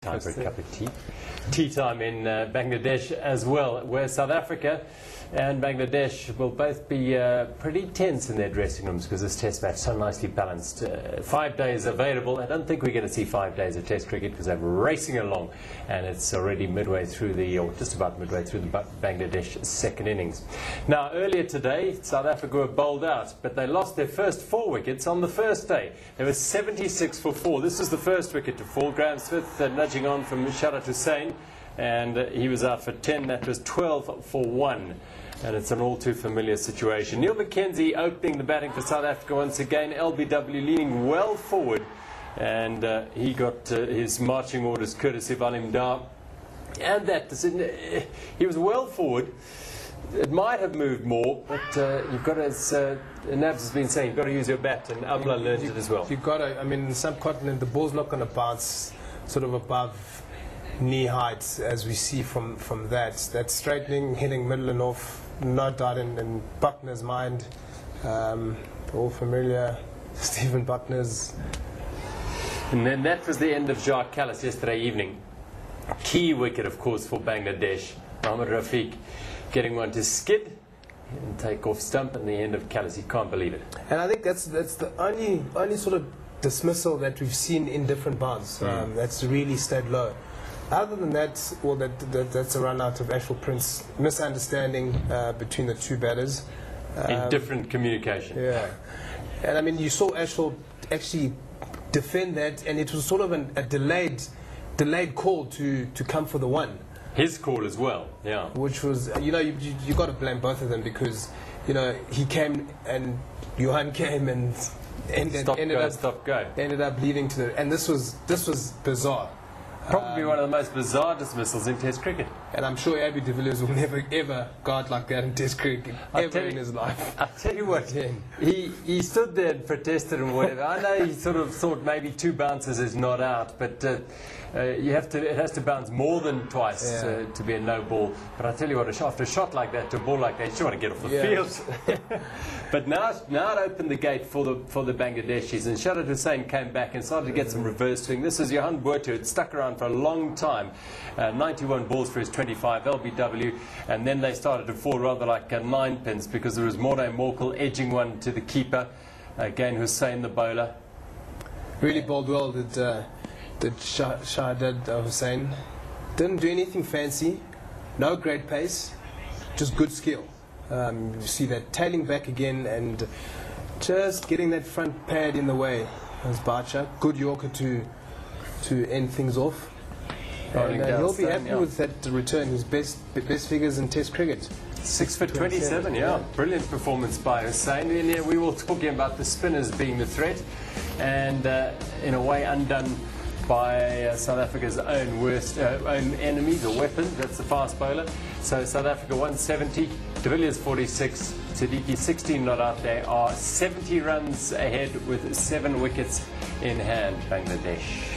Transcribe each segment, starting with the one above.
Time for a cup of tea. Tea time in Bangladesh as well, where South Africa and Bangladesh will both be pretty tense in their dressing rooms because this test match so nicely balanced. 5 days available. I don't think we're going to see 5 days of test cricket because they're racing along and it's already midway through or just about midway through the Bangladesh second innings. Now earlier today South Africa were bowled out, but they lost their first 4 wickets on the first day. They were 76 for 4. This was the first wicket to fall. Graham Smith nudging on from Sharat Hussain, and he was out for 10. That was 12 for 1. And it's an all too familiar situation. Neil McKenzie opening the batting for South Africa once again. LBW leaning well forward, and he got his marching orders courtesy of Alim Dar. And that decision, he was well forward. It might have moved more, but you've got to, as Nabs has been saying, you've got to use your bat, and Abdullah learned it as well. You've got to, I mean, in the subcontinent, the ball's not going to bounce sort of above knee height, as we see from that. That's straightening, hitting middle and off, no doubt in Buckner's mind. All familiar, Stephen Buckner's. And then that was the end of Jacques Kallis yesterday evening. Key wicket, of course, for Bangladesh. Mohammad Rafiq getting one to skid and take off stump, and the end of Kallis. He can't believe it. And I think that's the only sort of dismissal that we've seen in different bounds. That's really stayed low. Other than that, well, that's a run out of Ashwell Prince. Misunderstanding between the two batters. In different communication. Yeah. And I mean, you saw Ashwell actually defend that, and it was sort of a delayed call to come for the one. His call as well, yeah. Which was, you know, you got to blame both of them because, you know, he came and Johan came and ended up leading to the, and this was bizarre. Probably one of the most bizarre dismissals in Test cricket. And I'm sure Abby de Villiers will never ever go out like that in Test cricket ever in his life. I tell you what, he stood there and protested and whatever. I know he sort of thought maybe 2 bounces is not out, but it has to bounce more than twice to be a no ball. But I tell you what, after a shot like that, to a ball like that, you just want to get off the field. But now it opened the gate for the Bangladeshis, and Sharat Hussain came back and started to get some reverse swing. This is Johan Boerter, who had stuck around for a long time, 91 balls for his 25 LBW, and then they started to fall rather like 9 pins because there was Morne Morkel edging one to the keeper. Again, Hussain the bowler. Really bowled well, did Shahidad Hussain. Didn't do anything fancy, no great pace, just good skill. You see that tailing back again and just getting that front pad in the way. As Bacha, good Yorker to end things off. And he'll be happy with that return. His best figures in Test cricket. 6 for 27, yeah. Brilliant performance by Hussain. And yeah, we were talking about the spinners being the threat, and in a way undone by South Africa's own enemy, the weapon. That's the fast bowler. So South Africa 170, de Villiers 46, Siddiqui 16 not out. They are 70 runs ahead with 7 wickets in hand, Bangladesh.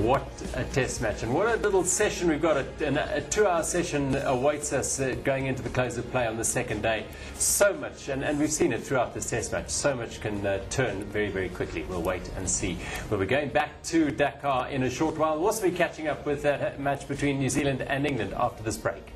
What a test match, and what a little session we've got. A 2-hour session awaits us going into the close of play on the second day. So much, and we've seen it throughout this test match, so much can turn very, very quickly. We'll wait and see. We'll be going back to Dakar in a short while. We'll also be catching up with that match between New Zealand and England after this break.